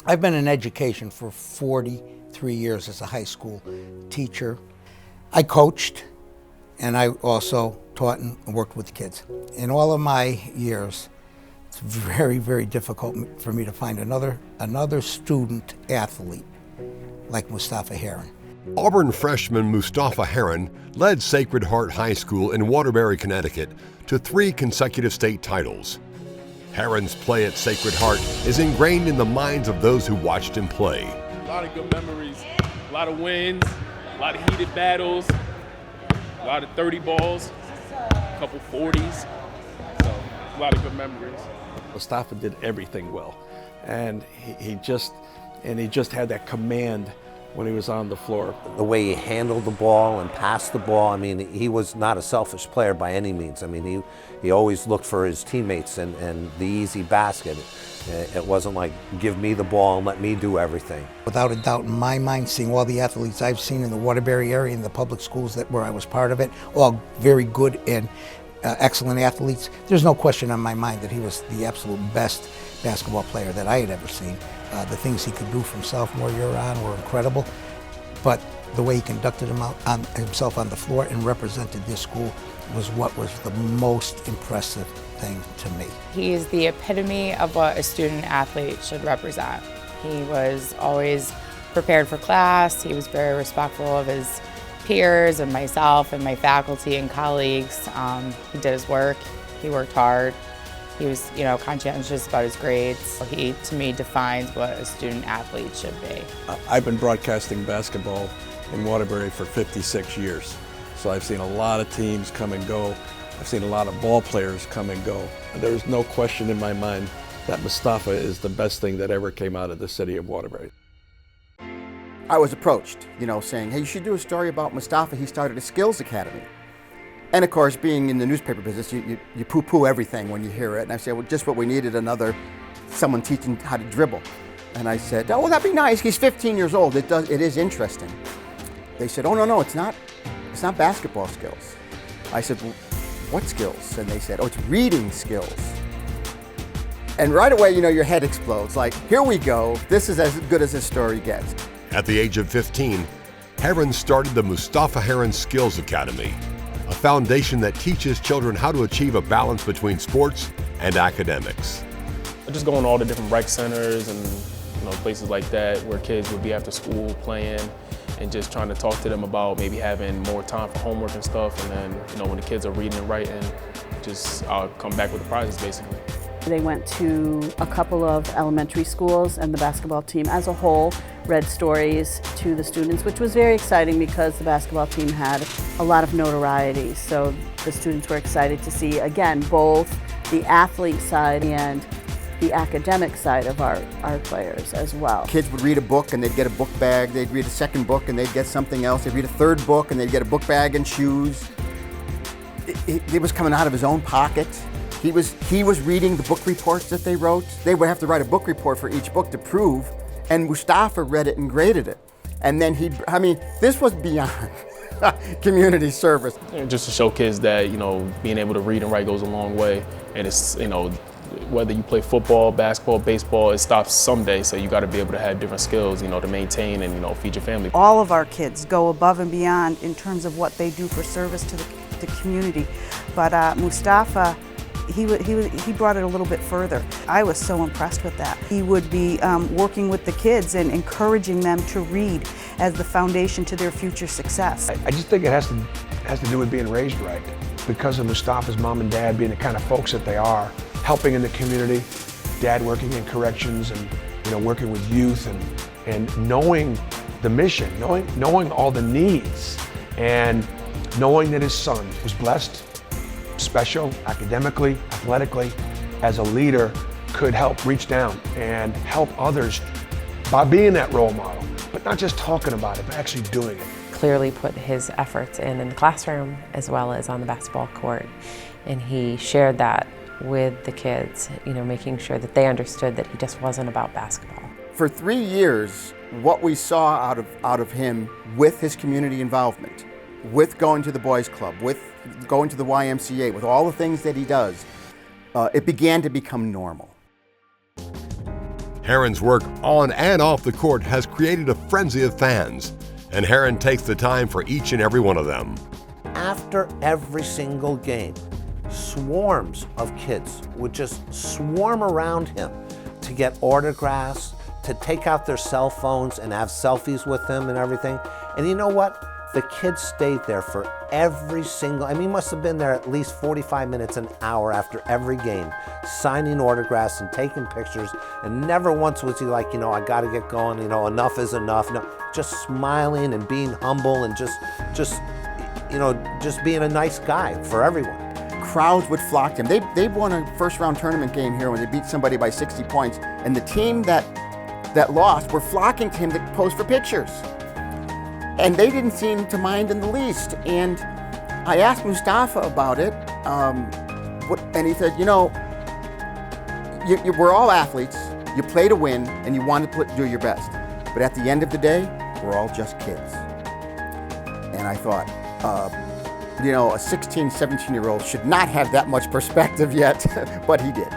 I've been in education for 43 years as a high school teacher. I coached, and I also taught and worked with kids. In all of my years, it's very, very difficult for me to find another student athlete like Mustapha Heron. Auburn freshman Mustapha Heron led Sacred Heart High School in Waterbury, Connecticut to 3 consecutive state titles. Heron's play at Sacred Heart is ingrained in the minds of those who watched him play. A lot of good memories, a lot of wins, a lot of heated battles, a lot of 30 balls, a couple 40s, so a lot of good memories. Mustapha did everything well, and he just had that command when he was on the floor. The way he handled the ball and passed the ball, I mean, he was not a selfish player by any means. I mean, he always looked for his teammates and the easy basket. It wasn't like, give me the ball and let me do everything. Without a doubt in my mind, seeing all the athletes I've seen in the Waterbury area, in the public schools where I was part of it, all very good and excellent athletes, there's no question in my mind that he was the absolute best basketball player that I had ever seen. The things he could do from sophomore year on were incredible, but the way he conducted himself on the floor and represented this school was what was the most impressive thing to me. He is the epitome of what a student athlete should represent. He was always prepared for class. He was very respectful of his peers and myself and my faculty and colleagues. He did his work. He worked hard. He was, conscientious about his grades. He, to me, defines what a student athlete should be. I've been broadcasting basketball in Waterbury for 56 years. So I've seen a lot of teams come and go. I've seen a lot of ball players come and go. There's no question in my mind that Mustapha is the best thing that ever came out of the city of Waterbury. I was approached, saying, hey, you should do a story about Mustapha. He started a skills academy. And of course, being in the newspaper business, you poo-poo everything when you hear it. And I said, well, just what we needed, someone teaching how to dribble. And I said, oh, well, that'd be nice. He's 15 years old. It is interesting. They said, oh, no, it's not basketball skills. I said, well, what skills? And they said, oh, it's reading skills. And right away, your head explodes. Like, here we go. This is as good as this story gets. At the age of 15, Heron started the Mustapha Heron Skills Academy, a foundation that teaches children how to achieve a balance between sports and academics. I just go in all the different rec centers and places like that where kids would be after school playing and just trying to talk to them about maybe having more time for homework and stuff. And then, when the kids are reading and writing, I'll come back with the prizes basically. They went to a couple of elementary schools, and the basketball team as a whole read stories to the students, which was very exciting because the basketball team had a lot of notoriety. So the students were excited to see, again, both the athlete side and the academic side of our players as well. Kids would read a book and they'd get a book bag. They'd read a second book and they'd get something else. They'd read a third book and they'd get a book bag and shoes. It was coming out of his own pocket. He was reading the book reports that they wrote. They would have to write a book report for each book to prove, and Mustapha read it and graded it. And then this was beyond community service. Just to show kids that, being able to read and write goes a long way. And it's, whether you play football, basketball, baseball, it stops someday. So you got to be able to have different skills, to maintain and, feed your family. All of our kids go above and beyond in terms of what they do for service to the community. But Mustapha, he brought it a little bit further. I was so impressed with that. He would be working with the kids and encouraging them to read as the foundation to their future success. I just think it has to do with being raised right. Because of Mustapha's mom and dad being the kind of folks that they are, helping in the community, dad working in corrections and working with youth and knowing the mission, knowing all the needs, and knowing that his son was blessed, special, academically, athletically, as a leader, could help reach down and help others by being that role model, but not just talking about it, but actually doing it. Clearly put his efforts in the classroom as well as on the basketball court, and he shared that with the kids, making sure that they understood that he just wasn't about basketball. For 3 years, what we saw out of him with his community involvement, with going to the boys club, with going to the YMCA, with all the things that he does, it began to become normal. Heron's work on and off the court has created a frenzy of fans, and Heron takes the time for each and every one of them. After every single game, swarms of kids would just swarm around him to get autographs, to take out their cell phones and have selfies with him and everything. And you know what? The kids stayed there for every single, I mean, he must have been there at least 45 minutes, an hour after every game, signing autographs and taking pictures. And never once was he like, I got to get going, enough is enough. No, just smiling and being humble and just being a nice guy for everyone. Crowds would flock to him. They won a first-round tournament game here when they beat somebody by 60 points, and the team that lost were flocking to him to pose for pictures. And they didn't seem to mind in the least. And I asked Mustapha about it, and he said, we're all athletes. You play to win, and you want to do your best. But at the end of the day, we're all just kids. And I thought, a 16, 17-year-old should not have that much perspective yet, but he did.